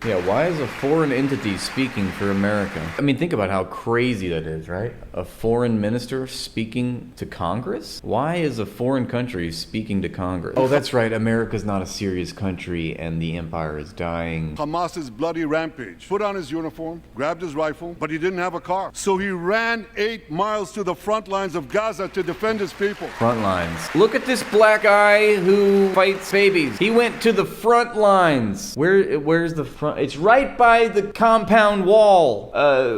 Yeah, why is a foreign entity speaking for America? I mean, think about how crazy that is, right? A foreign minister speaking to Congress? Why is a foreign country speaking to Congress? Oh, that's right, America's not a serious country and the empire is dying. Hamas's bloody rampage. Put on his uniform, grabbed his rifle, but he didn't have a car. So he ran 8 miles to the front lines of Gaza to defend his people. Front lines. Look at this black guy who fights babies. He went to the front lines. Where's the front? It's right by the compound wall.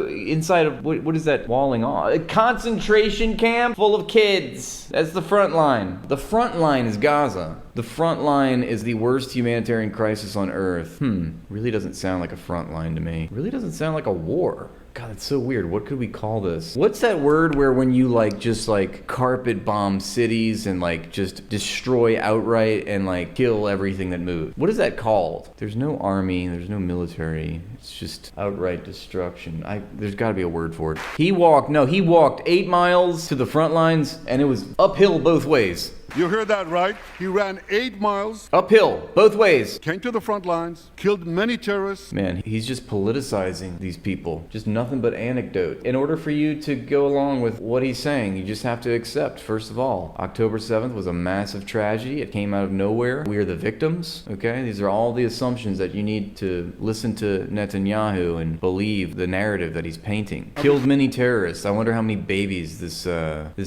Inside of, what is that walling on? A concentration camp full of kids. That's the front line. The front line is Gaza. The front line is the worst humanitarian crisis on earth. Really doesn't sound like a front line to me. Really doesn't sound like a war. God, that's so weird. What could we call this? What's that word where when you just carpet bomb cities and just destroy outright and kill everything that moves? What is that called? There's no army, there's no military. It's just outright destruction. There's gotta be a word for it. He walked 8 miles to the front lines and it was uphill both ways. You heard that right. He ran 8 miles. Uphill, both ways. Came to the front lines, killed many terrorists. Man, he's just politicizing these people. Just nothing but anecdote. In order for you to go along with what he's saying, you just have to accept, first of all, October 7th was a massive tragedy. It came out of nowhere. We are the victims, okay? These are all the assumptions that you need to listen to Netanyahu and believe the narrative that he's painting. Killed many terrorists. I wonder how many babies this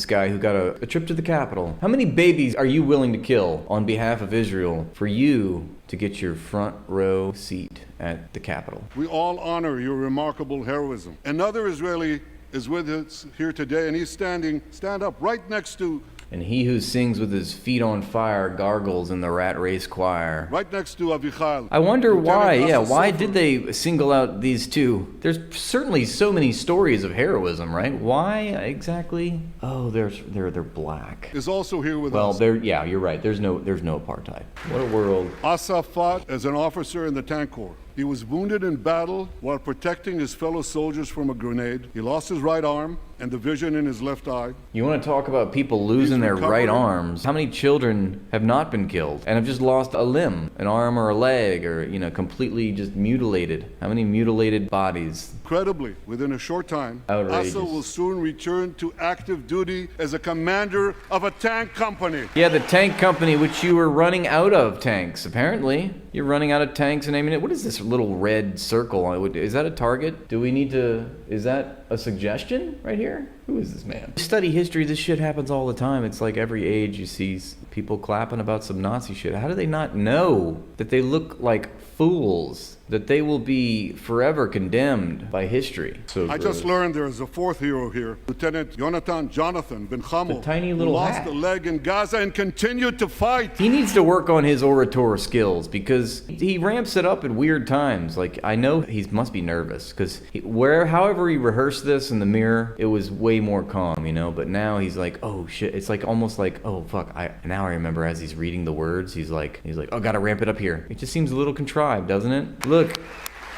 guy who got a trip to the Capitol. How many babies are you willing to kill on behalf of Israel for you to get your front row seat at the Capitol? We all honor your remarkable heroism. Another Israeli is with us here today, and he's stand up right next to... And he who sings with his feet on fire gargles in the rat race choir. Right next to Avichai. I wonder why did they single out these two? There's certainly so many stories of heroism, right? Why exactly? Oh, they're black. Is also here with us. Well, yeah, you're right. There's no apartheid. What a world. Asaf fought as an officer in the Tank Corps. He was wounded in battle while protecting his fellow soldiers from a grenade. He lost his right arm and the vision in his left eye. You want to talk about people losing their right arms? How many children have not been killed and have just lost a limb, an arm or a leg, or completely just mutilated? How many mutilated bodies? Incredibly, within a short time, outrageous. Asa will soon return to active duty as a commander of a tank company. Yeah, the tank company, which you were running out of tanks, apparently. You're running out of tanks and aiming it. What is this little red circle? Is that a target? Is that a suggestion right here? Who is this man? Study history, this shit happens all the time. It's like every age you see people clapping about some Nazi shit. How do they not know that they look like fools? That they will be forever condemned by history. I just learned there is a fourth hero here. Lieutenant Jonathan Ben Chamel. The tiny little lost a leg in Gaza and continued to fight. He needs to work on his orator skills because he ramps it up at weird times. I know he must be nervous because however he rehearsed this in the mirror, it was way more calm, but now he's like, oh shit. It's almost like, oh fuck. Now I remember as he's reading the words, he's like, oh, gotta ramp it up here. It just seems a little contrived, doesn't it? Look.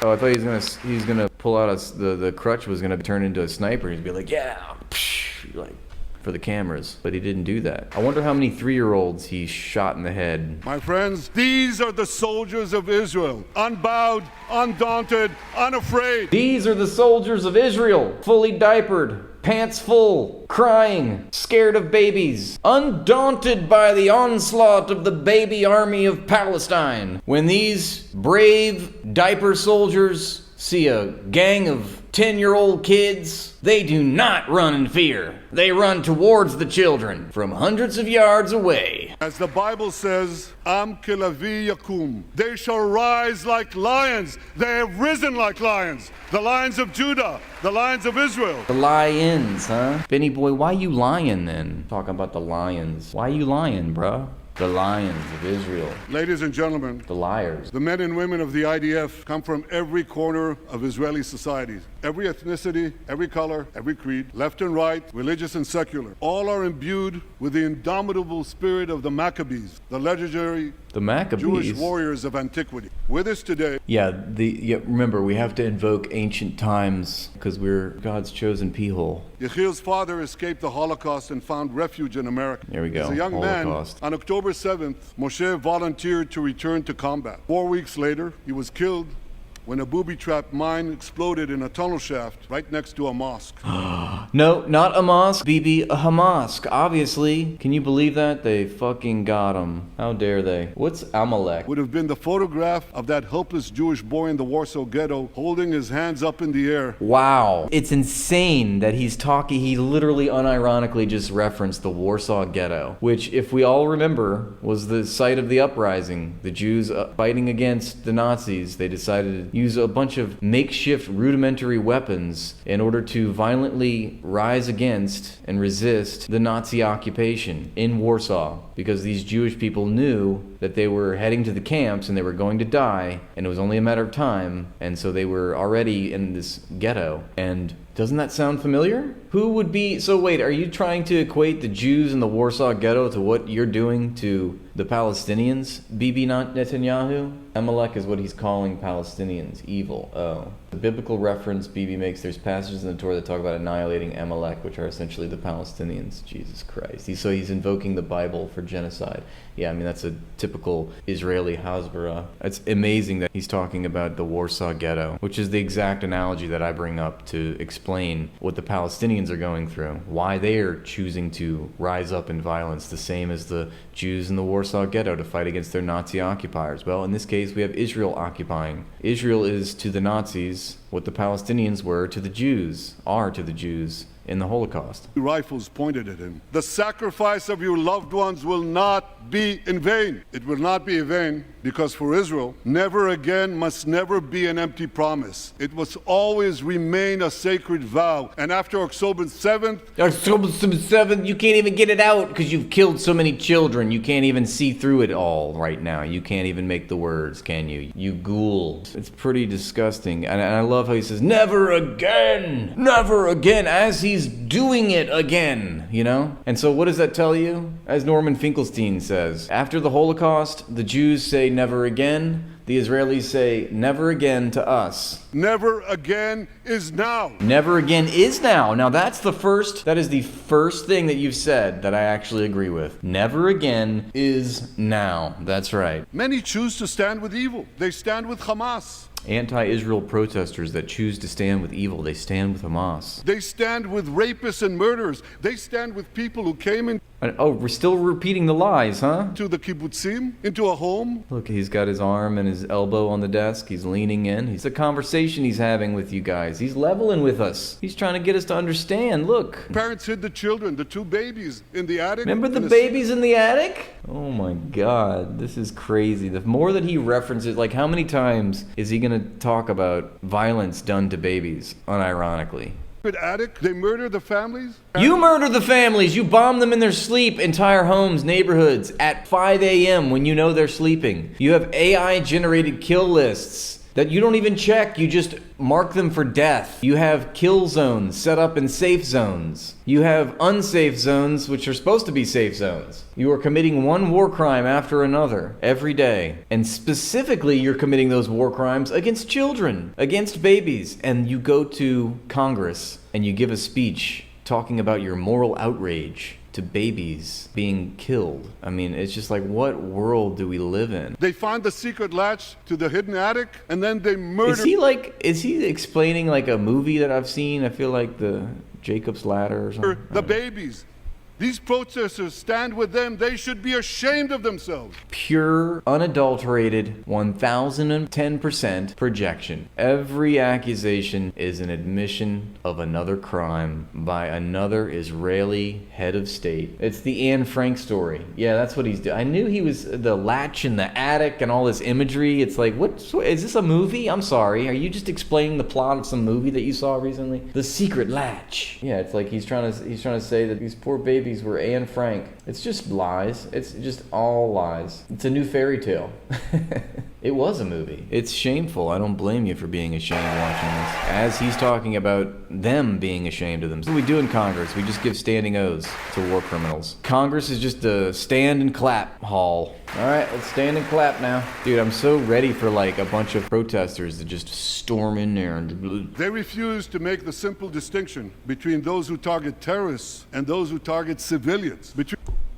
Oh, I thought he's gonna pull out the crutch was gonna turn into a sniper. He'd be like, yeah, for the cameras. But he didn't do that. I wonder how many 3-year-olds he shot in the head. My friends, these are the soldiers of Israel. Unbowed, undaunted, unafraid. These are the soldiers of Israel, fully diapered. Pants full, crying, scared of babies, undaunted by the onslaught of the baby army of Palestine. When these brave diaper soldiers see a gang of 10-year-old kids, they do not run in fear. They run towards the children from hundreds of yards away. As the Bible says, Am kelavi yakum. They shall rise like lions. They have risen like lions. The lions of Judah, the lions of Israel. The lions, huh? Benny boy, why you lying then? Talking about the lions. Why you lying, bruh? The lions of Israel. Ladies and gentlemen, the liars. The men and women of the IDF come from every corner of Israeli society. Every ethnicity, every color, every creed, left and right, religious and secular. All are imbued with the indomitable spirit of the Maccabees, the legendary Jewish warriors of antiquity. With us today. Yeah, remember, we have to invoke ancient times because we're God's chosen people. Yechiel's father escaped the Holocaust and found refuge in America. There we go. As a young Holocaust. man, on October 7th, Moshe volunteered to return to combat. 4 weeks later, he was killed when a booby-trapped mine exploded in a tunnel shaft right next to a mosque. No, not a mosque, Bibi, a Hamas. Obviously. Can you believe that? They fucking got him. How dare they? What's Amalek? Would have been the photograph of that helpless Jewish boy in the Warsaw Ghetto holding his hands up in the air. Wow. It's insane that he's talking, he literally unironically just referenced the Warsaw Ghetto, which, if we all remember, was the site of the uprising. The Jews fighting against the Nazis. They decided to use a bunch of makeshift rudimentary weapons in order to violently rise against and resist the Nazi occupation in Warsaw, because these Jewish people knew that they were heading to the camps and they were going to die, and it was only a matter of time, and so they were already in this ghetto. And doesn't that sound familiar? Who would be... So wait, are you trying to equate the Jews in the Warsaw Ghetto to what you're doing to the Palestinians, Bibi Netanyahu? Amalek is what he's calling Palestinians, evil. Oh. The biblical reference Bibi makes, there's passages in the Torah that talk about annihilating Amalek, which are essentially the Palestinians. Jesus Christ. So he's invoking the Bible for genocide. Yeah, I mean, that's a typical Israeli Hasbara. It's amazing that he's talking about the Warsaw Ghetto, which is the exact analogy that I bring up to explain what the Palestinians are going through, why they are choosing to rise up in violence, the same as the Jews in the Warsaw Ghetto to fight against their Nazi occupiers. Well, in this case, we have Israel occupying. Israel is to the Nazis what the Palestinians were to the Jews, are to the Jews in the Holocaust. Rifles pointed at him. The sacrifice of your loved ones will not be in vain. It will not be in vain because for Israel, never again must never be an empty promise. It must always remain a sacred vow. And after October 7th, October 7th, you can't even get it out because you've killed so many children. You can't even see through it all right now. You can't even make the words, can you? You ghoul. It's pretty disgusting. And I love how he says, never again, never again, as he's doing it again, you know? And so what does that tell you? As Norman Finkelstein says, after the Holocaust, the Jews say never again. The Israelis say never again to us. Never again is now. Never again is now. Now that is the first thing that you've said that I actually agree with. Never again is now. That's right. Many choose to stand with evil. They stand with Hamas. Anti-Israel protesters that choose to stand with evil, they stand with Hamas. They stand with rapists and murderers. They stand with people who came in. Oh, we're still repeating the lies, huh? To the kibbutzim, into a home. Look, he's got his arm and his elbow on the desk. He's leaning in. It's a conversation he's having with you guys. He's leveling with us. He's trying to get us to understand. Look. Parents hid the children, the two babies in the attic. Remember the babies in the attic? Oh my God, this is crazy. The more that he references, like how many times is he going to talk about violence done to babies, unironically? Attic, they murder the families. You murder the families. You bomb them in their sleep, entire homes, neighborhoods, at 5 a.m. when you know they're sleeping. You have AI-generated kill lists that you don't even check. You just mark them for death. You have kill zones set up in safe zones. You have unsafe zones, which are supposed to be safe zones. You are committing one war crime after another every day. And specifically, you're committing those war crimes against children, against babies. And you go to Congress and you give a speech talking about your moral outrage to babies being killed. I mean, it's just like, what world do we live in? They find the secret latch to the hidden attic, and then they murder... Is he explaining like a movie that I've seen? I feel like the Jacob's Ladder or something. The babies. These protesters stand with them. They should be ashamed of themselves. Pure, unadulterated, 1010% projection. Every accusation is an admission of another crime by another Israeli head of state. It's the Anne Frank story. Yeah, that's what he's doing. I knew he was the latch in the attic and all this imagery. It's like, what is this a movie? I'm sorry. Are you just explaining the plot of some movie that you saw recently? The Secret Latch. Yeah, it's like he's trying to say that these poor babies were Anne Frank. It's just lies. It's just all lies. It's a new fairy tale. It was a movie. It's shameful. I don't blame you for being ashamed watching this. As he's talking about them being ashamed of them. So what we do in Congress, we just give standing O's to war criminals. Congress is just a stand and clap hall. All right, let's stand and clap now. Dude, I'm so ready for like a bunch of protesters to just storm in there and... They refuse to make the simple distinction between those who target terrorists and those who target civilians.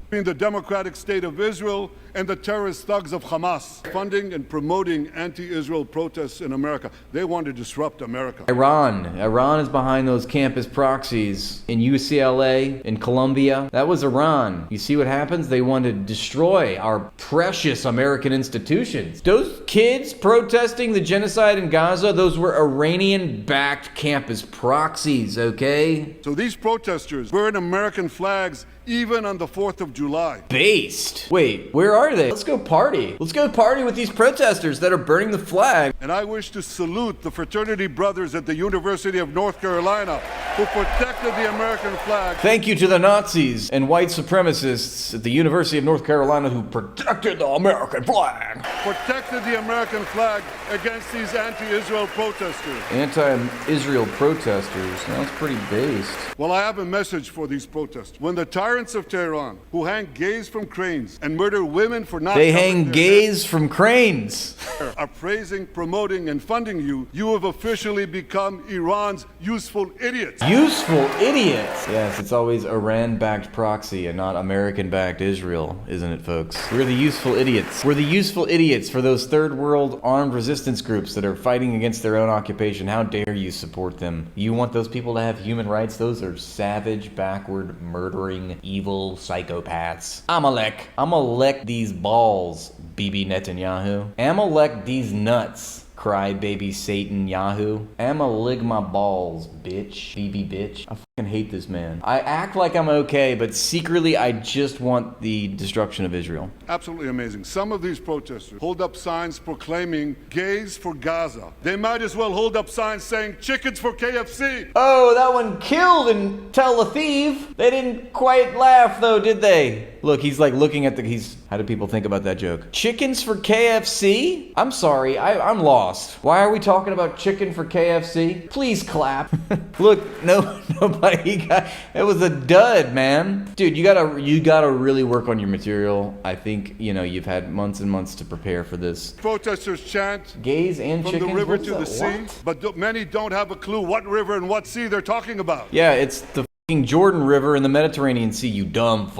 between the Democratic State of Israel and the terrorist thugs of Hamas, funding and promoting anti-Israel protests in America. They want to disrupt America. Iran is behind those campus proxies in UCLA, in Columbia. That was Iran. You see what happens? They want to destroy our precious American institutions. Those kids protesting the genocide in Gaza, those were Iranian-backed campus proxies, okay? So these protesters burn American flags even on the 4th of July. Based. Wait, where are they? Let's go party. Let's go party with these protesters that are burning the flag. And I wish to salute the fraternity brothers at the University of North Carolina who protected the American flag. Thank you to the Nazis and white supremacists at the University of North Carolina who protected the American flag. Protected the American flag against these anti-Israel protesters. Anti-Israel protesters. That's pretty based. Well, I have a message for these protesters. When the tyrants of Tehran, who hang gays from cranes and murder women for not They hang gays from cranes. are praising, promoting, and funding you, you have officially become Iran's useful idiots. Useful idiots. Yes, it's always Iran-backed proxy and not American-backed Israel, isn't it, folks? We're the useful idiots. We're the useful idiots for those third world armed resistance groups that are fighting against their own occupation. How dare you support them? You want those people to have human rights? Those are savage, backward, murdering, evil psychopaths. I'ma lick these balls, Bibi Netanyahu. I'ma lick these nuts, crybaby Satanyahu. I'ma lick my balls, bitch. Bibi bitch. I fucking hate this man. I act like I'm okay, but secretly I just want the destruction of Israel. Absolutely amazing. Some of these protesters hold up signs proclaiming gays for Gaza. They might as well hold up signs saying chickens for KFC. Oh, that one killed in Tel Aviv. They didn't quite laugh though, did they? Look, he's like looking at how do people think about that joke? Chickens for KFC? I'm sorry, I'm lost. Why are we talking about chicken for KFC? Please clap. Look, nobody got, it was a dud, man. Dude, you gotta really work on your material. I think, you've had months and months to prepare for this. Protesters chant gays and from chickens? the river to the What? sea, but many don't have a clue what river and what sea they're talking about. Yeah, it's the fucking Jordan River in the Mediterranean Sea, you dumb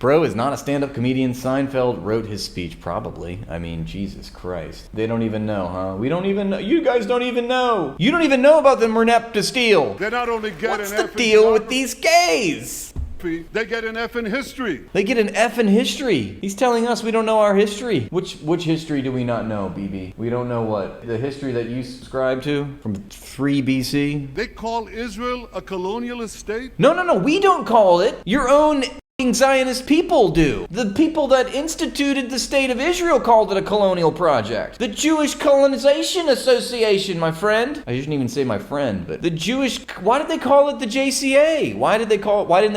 Bro is not a stand-up comedian. Seinfeld wrote his speech, probably. I mean, Jesus Christ. They don't even know, huh? We don't even know. You guys don't even know. You don't even know about the Merneptah Steel. They not only get What's an the F in deal with these gays? They get an F in history. They get an F in history. He's telling us we don't know our history. Which history do we not know, BB? We don't know what? The history that you subscribe to from 3 BC? They call Israel a colonialist state? No. We don't call it. Your own Zionist people do. The people that instituted the state of Israel called it a colonial project. The Jewish Colonization Association, my friend. I shouldn't even say my friend, but why did they call it the JCA? Why didn't they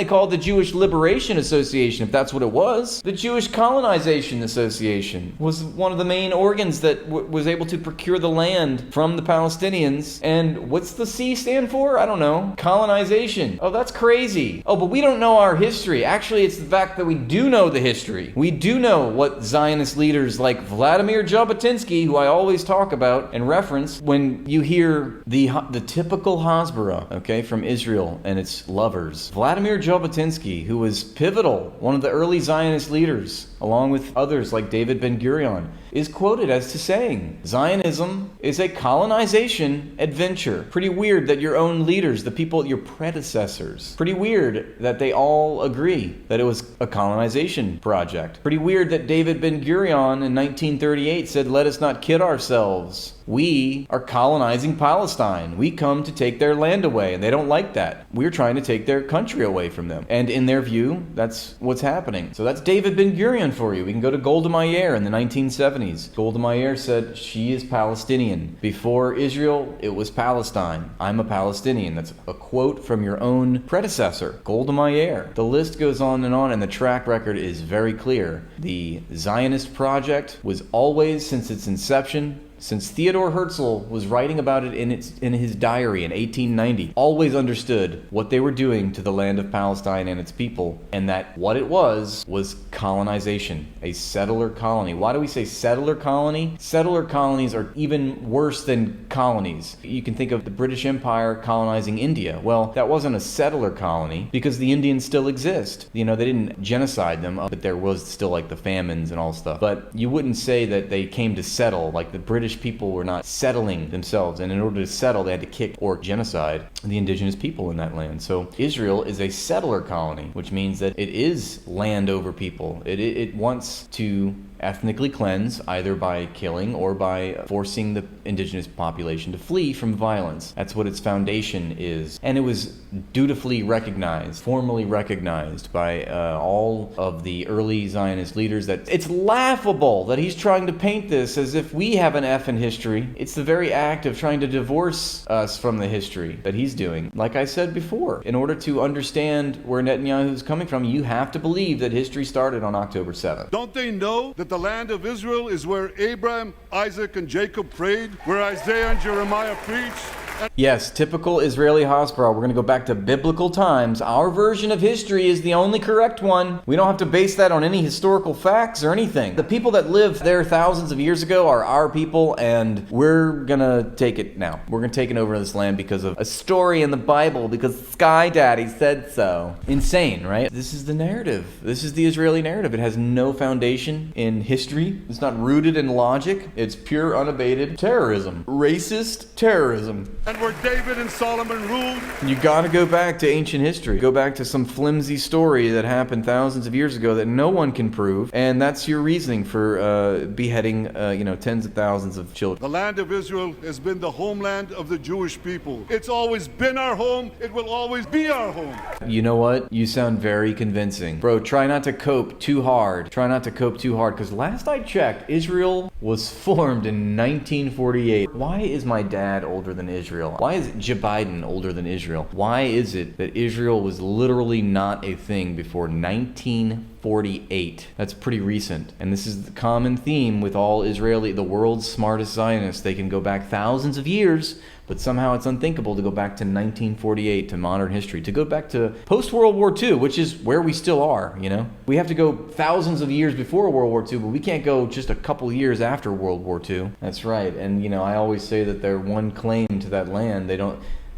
call it the Jewish Liberation Association if that's what it was? The Jewish Colonization Association was one of the main organs that was able to procure the land from the Palestinians. And what's the C stand for? I don't know. Colonization. Oh, that's crazy. Oh, but we don't know our history. Actually, it's the fact that we do know the history. We do know what Zionist leaders like Vladimir Jabotinsky, who I always talk about and reference when you hear the typical Hasbara, okay, from Israel and its lovers. Vladimir Jabotinsky, who was pivotal, one of the early Zionist leaders, along with others like David Ben-Gurion, is quoted as to saying, Zionism is a colonization adventure. Pretty weird that your own leaders, the people, your predecessors, pretty weird that they all agree that it was a colonization project. Pretty weird that David Ben-Gurion in 1938 said, let us not kid ourselves. We are colonizing Palestine. We come to take their land away, and they don't like that. We're trying to take their country away from them. And in their view, that's what's happening. So that's David Ben-Gurion for you. We can go to Golda Meir in the 1970s. Golda Meir said she is Palestinian. Before Israel, it was Palestine. I'm a Palestinian. That's a quote from your own predecessor, Golda Meir. The list goes on, and the track record is very clear. The Zionist project was always, since its inception, since Theodore Herzl was writing about it in his diary in 1890, always understood what they were doing to the land of Palestine and its people, and that what it was colonization, a settler colony. Why do we say settler colony? Settler colonies are even worse than colonies. You can think of the British Empire colonizing India. Well, that wasn't a settler colony because the Indians still exist. They didn't genocide them, but there was still like the famines and all stuff. But you wouldn't say that they came to settle. Like the British people were not settling themselves, and in order to settle, they had to kick or genocide the indigenous people in that land. So Israel is a settler colony, which means that it is land over people. It wants to ethnically cleanse, either by killing or by forcing the indigenous population to flee from violence. That's what its foundation is. And it was dutifully recognized, formally recognized by all of the early Zionist leaders. That it's laughable that he's trying to paint this as if we have an F in history. It's the very act of trying to divorce us from the history that he's doing. Like I said before, in order to understand where Netanyahu is coming from, you have to believe that history started on October 7th. Don't they know that the land of Israel is where Abraham, Isaac, and Jacob prayed, where Isaiah and Jeremiah preached? Yes, typical Israeli Hasbara. We're going to go back to biblical times. Our version of history is the only correct one. We don't have to base that on any historical facts or anything. The people that lived there thousands of years ago are our people, and we're going to take it now. We're going to take it over this land because of a story in the Bible, because Sky Daddy said so. Insane, right? This is the narrative. This is the Israeli narrative. It has no foundation in history. It's not rooted in logic. It's pure, unabated terrorism. Racist terrorism. And where David and Solomon ruled. You gotta go back to ancient history. Go back to some flimsy story that happened thousands of years ago that no one can prove. And that's your reasoning for beheading, tens of thousands of children. The land of Israel has been the homeland of the Jewish people. It's always been our home. It will always be our home. You know what? You sound very convincing. Bro, try not to cope too hard. Try not to cope too hard, because last I checked, Israel was formed in 1948. Why is my dad older than Israel? Why is Joe Biden older than Israel? Why is it that Israel was literally not a thing before 1948? That's pretty recent. And this is the common theme with all the world's smartest Zionists. They can go back thousands of years, but somehow it's unthinkable to go back to 1948, to modern history, to go back to post-World War II, which is where we still are, We have to go thousands of years before World War II, but we can't go just a couple years after World War II. That's right. And, I always say that their one claim to that land,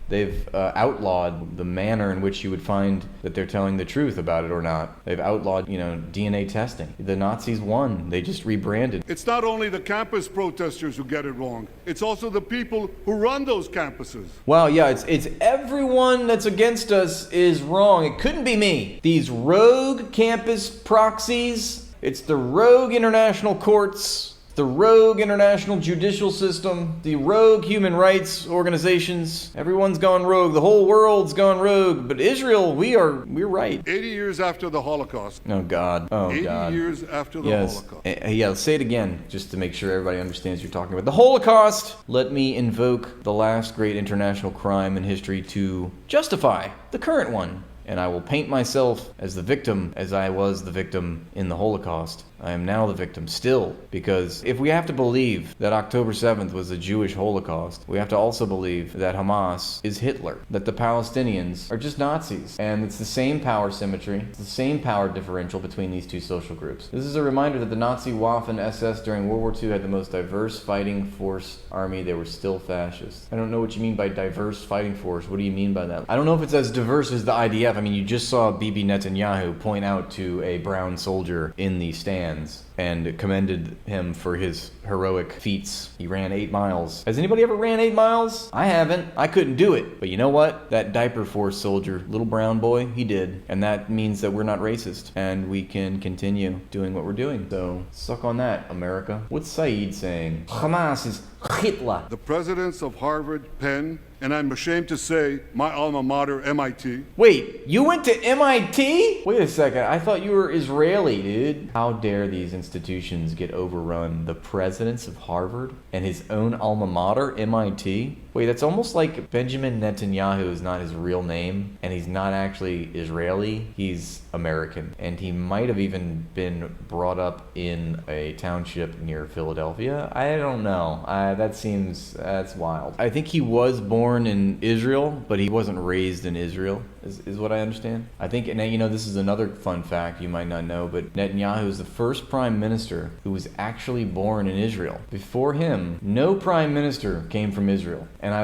they've outlawed the manner in which you would find that they're telling the truth about it or not. They've outlawed, DNA testing. The Nazis won. They just rebranded. It's not only the campus protesters who get it wrong. It's also the people who run those campuses. Wow, yeah, it's everyone that's against us is wrong. It couldn't be me. These rogue campus proxies. It's the rogue international courts, the rogue international judicial system, the rogue human rights organizations. Everyone's gone rogue. The whole world's gone rogue. But Israel, we're right. 80 years after the Holocaust. Oh, God. Oh, 80 God. years after the Holocaust. Yeah, let's say it again, just to make sure everybody understands what you're talking about. The Holocaust. Let me invoke the last great international crime in history to justify the current one. And I will paint myself as the victim, as I was the victim in the Holocaust. I am now the victim still, because if we have to believe that October 7th was a Jewish Holocaust, we have to also believe that Hamas is Hitler, that the Palestinians are just Nazis, and it's the same power symmetry, it's the same power differential between these two social groups. This is a reminder that the Nazi Waffen SS during World War II had the most diverse fighting force army. They were still fascists. I don't know what you mean by diverse fighting force. What do you mean by that? I don't know if it's as diverse as the IDF. I mean, you just saw Bibi Netanyahu point out to a brown soldier in the stands and commended him for his heroic feats. He ran 8 miles. Has anybody ever ran 8 miles? I haven't. I couldn't do it. But you know what? That diaper force soldier, little brown boy, he did. And that means that we're not racist. And we can continue doing what we're doing. So, suck on that, America. What's Saeed saying? Hamas is Hitler. The presidents of Harvard, Penn, and I'm ashamed to say, my alma mater, MIT. Wait, you went to MIT? Wait a second, I thought you were Israeli, dude. How dare these institutions get overrun? The presidents of Harvard and his own alma mater, MIT? Wait, that's almost like Benjamin Netanyahu is not his real name, and he's not actually Israeli. He's American, and he might have even been brought up in a township near Philadelphia. I don't know. That's wild. I think he was born in Israel, but he wasn't raised in Israel, is what I understand. I think, and you know, this is another fun fact you might not know, but Netanyahu is the first prime minister who was actually born in Israel. Before him, no prime minister came from Israel. And I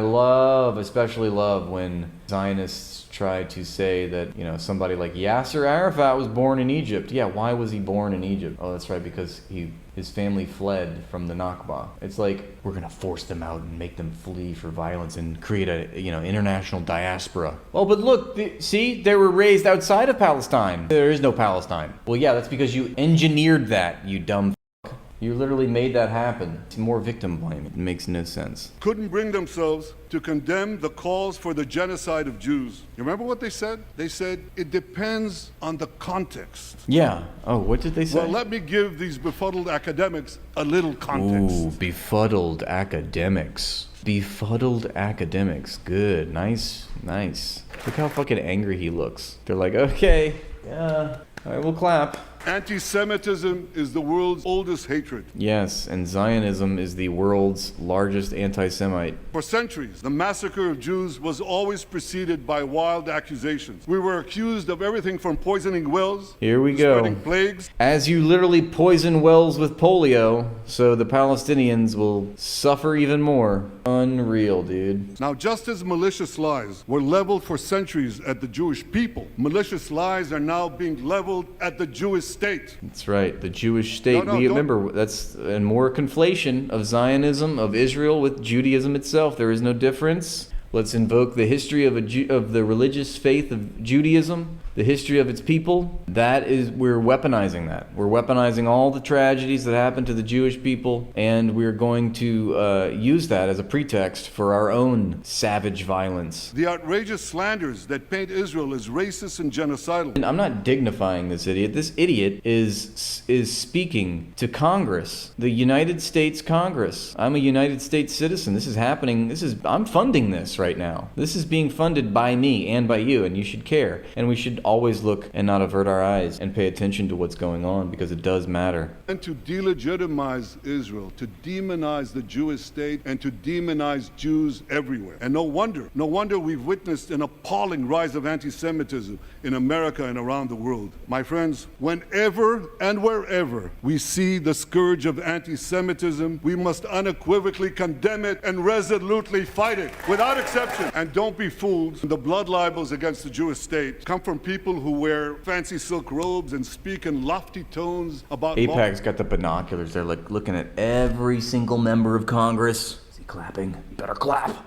especially love when Zionists try to say that, you know, somebody like Yasser Arafat was born in Egypt. Yeah, why was he born in Egypt? Oh, that's right, because his family fled from the Nakba. It's like, we're gonna force them out and make them flee for violence and create a, you know, international diaspora. Oh, but look, see, they were raised outside of Palestine. There is no Palestine. Well, yeah, that's because you engineered that, you dumb fuck. You literally made that happen. It's more victim blaming. It makes no sense. Couldn't bring themselves to condemn the calls for the genocide of Jews. You remember what they said? They said, it depends on the context. Yeah. Oh, what did they say? Well, let me give these befuddled academics a little context. Ooh, befuddled academics. Befuddled academics. Good. Nice. Look how fucking angry he looks. They're like, okay, yeah, all right, we'll clap. Anti-Semitism is the world's oldest hatred. Yes, and Zionism is the world's largest anti-Semite. For centuries, the massacre of Jews was always preceded by wild accusations. We were accused of everything from poisoning wells, Here we to go. spreading plagues. As you literally poison wells with polio, so the Palestinians will suffer even more. Unreal, dude. Now, just as malicious lies were leveled for centuries at the Jewish people, malicious lies are now being leveled at the Jewish state. That's right, the Jewish state. No, We don't- remember, that's and more conflation of Zionism, of Israel with Judaism itself. There is no difference. Let's invoke the history of the religious faith of Judaism, the history of its people. We're weaponizing that. We're weaponizing all the tragedies that happened to the Jewish people, and we're going to use that as a pretext for our own savage violence. The outrageous slanders that paint Israel as racist and genocidal. And I'm not dignifying this idiot. This idiot is speaking to Congress, the United States Congress. I'm a United States citizen. This is happening. I'm funding this right now. This is being funded by me and by you, and you should care. And we should always look and not avert our eyes and pay attention to what's going on, because it does matter. And to delegitimize Israel, to demonize the Jewish state, and to demonize Jews everywhere. And no wonder we've witnessed an appalling rise of anti-Semitism in America and around the world. My friends, whenever and wherever we see the scourge of anti-Semitism, we must unequivocally condemn it and resolutely fight it, without exception. And don't be fooled. The blood libels against the Jewish state come from people who wear fancy silk robes and speak in lofty tones about AIPAC's got the binoculars. They're like looking at every single member of Congress. Is he clapping? You better clap.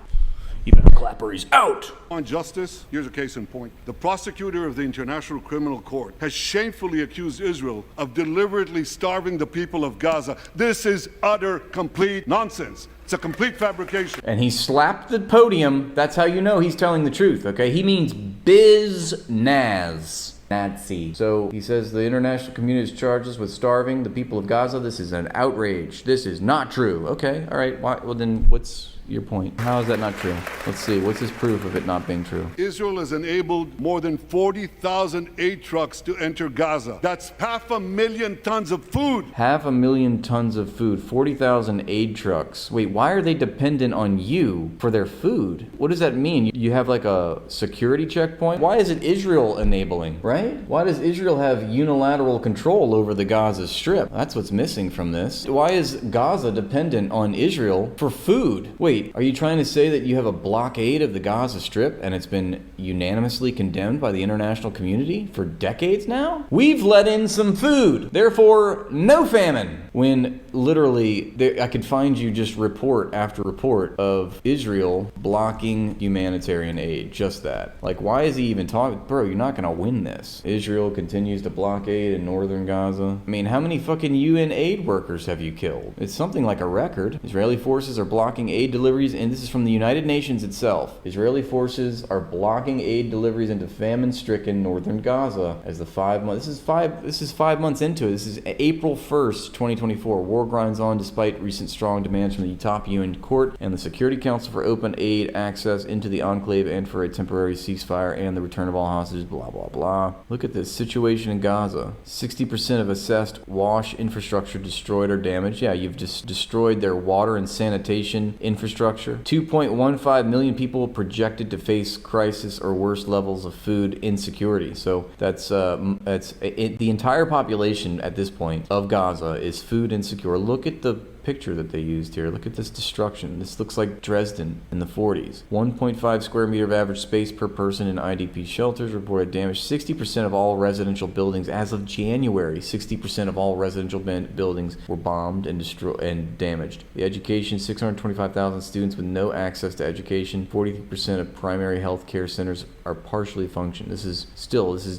You better clap or he's out. On justice, here's a case in point. The prosecutor of the International Criminal Court has shamefully accused Israel of deliberately starving the people of Gaza. This is utter, complete nonsense. It's a complete fabrication. And he slapped the podium. That's how you know he's telling the truth, okay? He means biz-naz. Nazi. So he says the international community is charged us with starving the people of Gaza. This is an outrage. This is not true. Okay, all right. Why? Well, then what's your point? How is that not true? Let's see. What's his proof of it not being true? Israel has enabled more than 40,000 aid trucks to enter Gaza. That's 500,000 tons of food. 500,000 tons of food. 40,000 aid trucks. Wait, why are they dependent on you for their food? What does that mean? You have like a security checkpoint? Why is it Israel enabling, right? Why does Israel have unilateral control over the Gaza Strip? That's what's missing from this. Why is Gaza dependent on Israel for food? Wait, are you trying to say that you have a blockade of the Gaza Strip and it's been unanimously condemned by the international community for decades now? We've let in some food, therefore no famine. When literally, I could find you just report after report of Israel blocking humanitarian aid, just that. Like, why is he even talking? Bro, you're not gonna win this. Israel continues to blockade in northern Gaza. I mean, how many fucking UN aid workers have you killed? It's something like a record. Israeli forces are blocking aid delivery deliveries, and this is from the United Nations itself. Israeli forces are blocking aid deliveries into famine-stricken northern Gaza as the 5 months. This is 5 months into it. This is April 1st, 2024. War grinds on despite recent strong demands from the top UN court and the Security Council for open aid access into the enclave and for a temporary ceasefire and the return of all hostages. Blah blah blah. Look at this situation in Gaza. 60% of assessed wash infrastructure destroyed or damaged. Yeah, you've just destroyed their water and sanitation infrastructure. 2.15 million people projected to face crisis or worse levels of food insecurity. So that's the entire population at this point of Gaza is food insecure. Look at the picture that they used here. Look at this destruction. This looks like Dresden in the 40s. 1.5 square meter of average space per person in IDP shelters reported damage. 60% of all residential buildings as of January, 60% of all residential buildings were bombed and destroyed and damaged. The education, 625,000 students with no access to education. 43% of primary health care centers are partially functioning. This is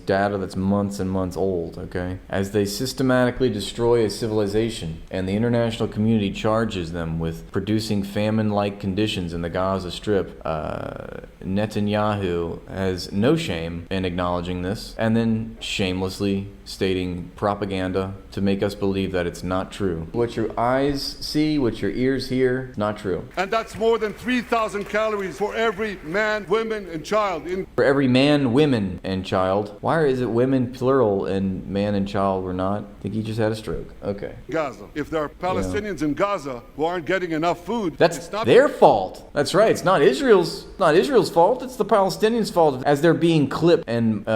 data that's months and months old, okay? As they systematically destroy a civilization and the international community charges them with producing famine-like conditions in the Gaza Strip, Netanyahu has no shame in acknowledging this and then shamelessly stating propaganda to make us believe that it's not true. What your eyes see, what your ears hear, not true. And that's more than 3,000 calories for every man, woman, and child. For every man, women, and child. Why is it women plural and man and child were not? I think he just had a stroke. Okay. Gaza. If there are Palestinians in Gaza who aren't getting enough food, that's it's not their fault. That's right. It's not Israel's fault. It's the Palestinians' fault as they're being clipped and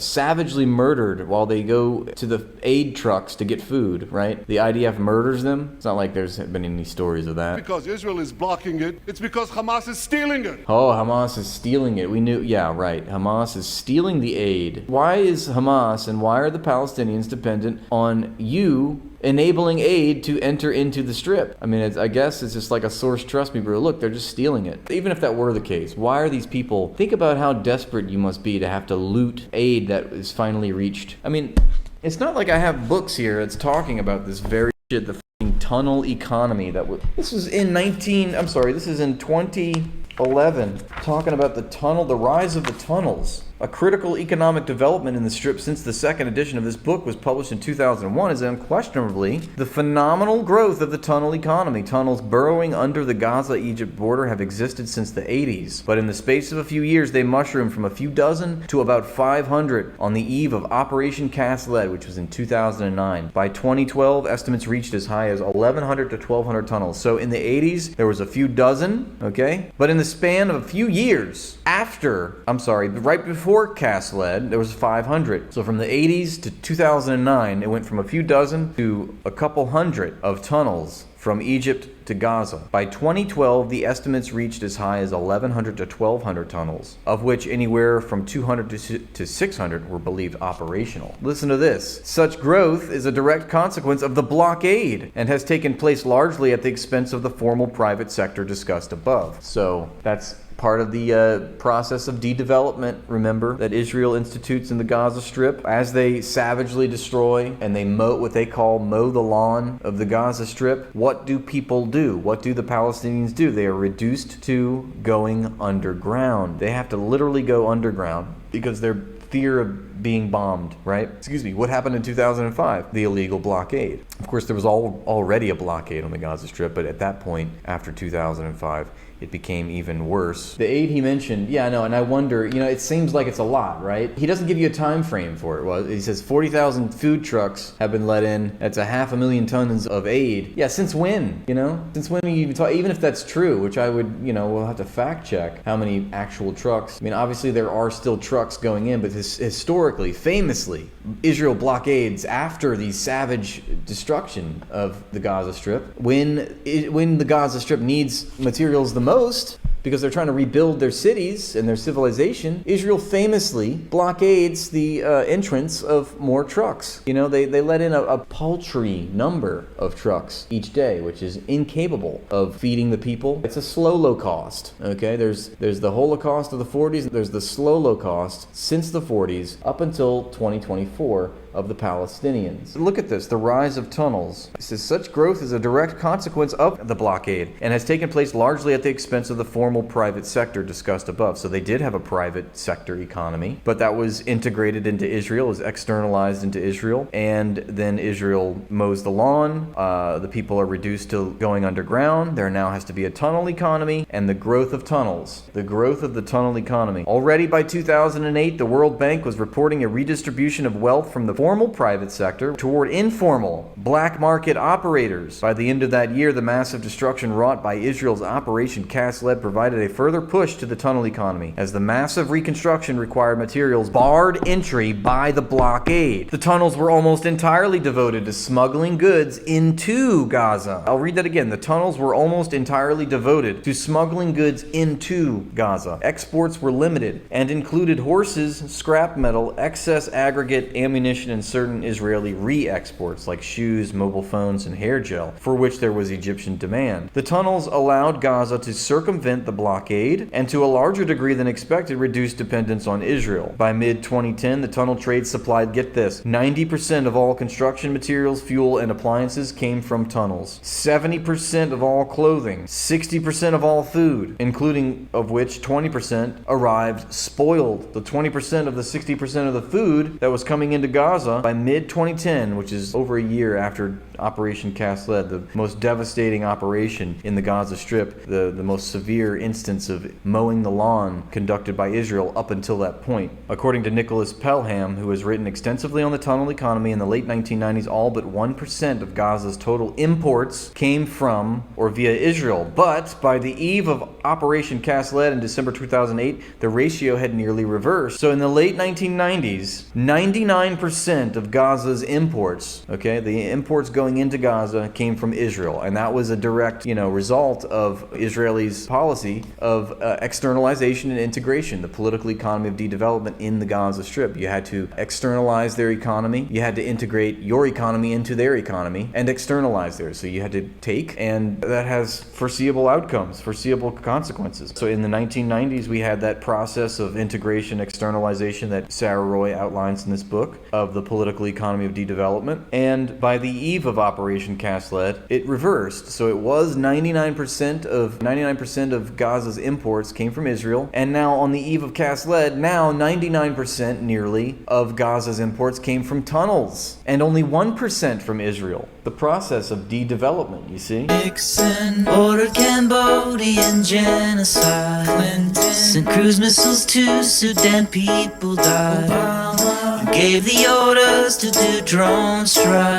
savagely murdered while they go to the aid trucks to get food, right? The IDF murders them. It's not like there's been any stories of that. Because Israel is blocking it. It's because Hamas is stealing it. Oh, Hamas is stealing it. We knew, yeah, right. Hamas is stealing the aid. Why is Hamas and why are the Palestinians dependent on you enabling aid to enter into the Strip? I mean, I guess it's just like a source trust me, bro. Look, they're just stealing it. Even if that were the case, why are these people? Think about how desperate you must be to have to loot aid that is finally reached. I mean, it's not like I have books here that's talking about this very shit, the fucking tunnel economy that was. This is in 2011, talking about the rise of the tunnels. A critical economic development in the Strip since the second edition of this book was published in 2001 is unquestionably the phenomenal growth of the tunnel economy. Tunnels burrowing under the Gaza-Egypt border have existed since the 80s, but in the space of a few years they mushroomed from a few dozen to about 500 on the eve of Operation Cast Lead, which was in 2009. By 2012, estimates reached as high as 1,100 to 1,200 tunnels. So in the 80s, there was a few dozen, okay? But in the span of a few years right before Cast Lead, there was 500. So from the 80s to 2009, it went from a few dozen to a couple hundred of tunnels from Egypt to Gaza. By 2012, the estimates reached as high as 1,100 to 1,200 tunnels, of which anywhere from 200 to 600 were believed operational. Listen to this. Such growth is a direct consequence of the blockade and has taken place largely at the expense of the formal private sector discussed above. So that's part of the process of de-development, remember, that Israel institutes in the Gaza Strip as they savagely destroy and they mow the lawn of the Gaza Strip. What do people do? What do the Palestinians do? They are reduced to going underground. They have to literally go underground because their fear of being bombed, right? What happened in 2005? The illegal blockade. Of course, there was already a blockade on the Gaza Strip, but at that point, after 2005, it became even worse. The aid he mentioned, yeah, I know, and I wonder, it seems like it's a lot, right? He doesn't give you a time frame for it. Well, he says 40,000 food trucks have been let in. That's 500,000 tons of aid. Yeah, since when? Since when are you even talking? Even if that's true, which I would, we'll have to fact check how many actual trucks. I mean, obviously there are still trucks going in, but historically, famously, Israel blockades after the savage destruction of the Gaza Strip. When the Gaza Strip needs materials the most, because they're trying to rebuild their cities and their civilization, Israel famously blockades the entrance of more trucks. You know, they let in a paltry number of trucks each day, which is incapable of feeding the people. It's a slow cost, okay? There's the Holocaust of the 40s, there's the slow cost since the 40s up until 2024 of the Palestinians. Look at this, the rise of tunnels. It says such growth is a direct consequence of the blockade and has taken place largely at the expense of the formal private sector discussed above. So they did have a private sector economy, but that was integrated into Israel, was externalized into Israel, and then Israel mows the lawn. The people are reduced to going underground. There now has to be a tunnel economy, and the growth of tunnels, the growth of the tunnel economy. Already by 2008, the World Bank was reporting a redistribution of wealth from the formal private sector toward informal black market operators. By the end of that year, the massive destruction wrought by Israel's Operation Cast Lead provided a further push to the tunnel economy, as the massive reconstruction required materials barred entry by the blockade. The tunnels were almost entirely devoted to smuggling goods into Gaza. I'll read that again. The tunnels were almost entirely devoted to smuggling goods into Gaza. Exports were limited and included horses, scrap metal, excess aggregate, ammunition, and certain Israeli re-exports like shoes, mobile phones, and hair gel, for which there was Egyptian demand. The tunnels allowed Gaza to circumvent the blockade and to a larger degree than expected reduce dependence on Israel. By mid-2010, the tunnel trade supplied, get this, 90% of all construction materials, fuel, and appliances came from tunnels. 70% of all clothing, 60% of all food, including of which 20% arrived spoiled. The 20% of the 60% of the food that was coming into Gaza by mid-2010, which is over a year after Operation Cast Lead, the most devastating operation in the Gaza Strip, the most severe instance of mowing the lawn conducted by Israel up until that point. According to Nicholas Pelham, who has written extensively on the tunnel economy in the late 1990s, all but 1% of Gaza's total imports came from or via Israel. But by the eve of Operation Cast Lead in December 2008, the ratio had nearly reversed. So in the late 1990s, 99% of Gaza's imports, okay, the imports going into Gaza came from Israel, and that was a direct, result of Israelis' policy of externalization and integration, the political economy of de-development in the Gaza Strip. You had to externalize their economy, you had to integrate your economy into their economy, and externalize theirs. So you had to take, and that has foreseeable outcomes, foreseeable consequences. So in the 1990s, we had that process of integration, externalization that Sarah Roy outlines in this book of the political economy of de-development. And by the eve of Operation Cast Lead, it reversed. So it was 99% of Gaza's imports came from Israel, and now on the eve of Cast Lead, now 99% nearly of Gaza's imports came from tunnels, and only 1% from Israel. The process of de-development, you see? Nixon ordered Cambodian genocide. Clinton sent cruise missiles to Sudan, people died. Obama gave the orders to do drone strikes.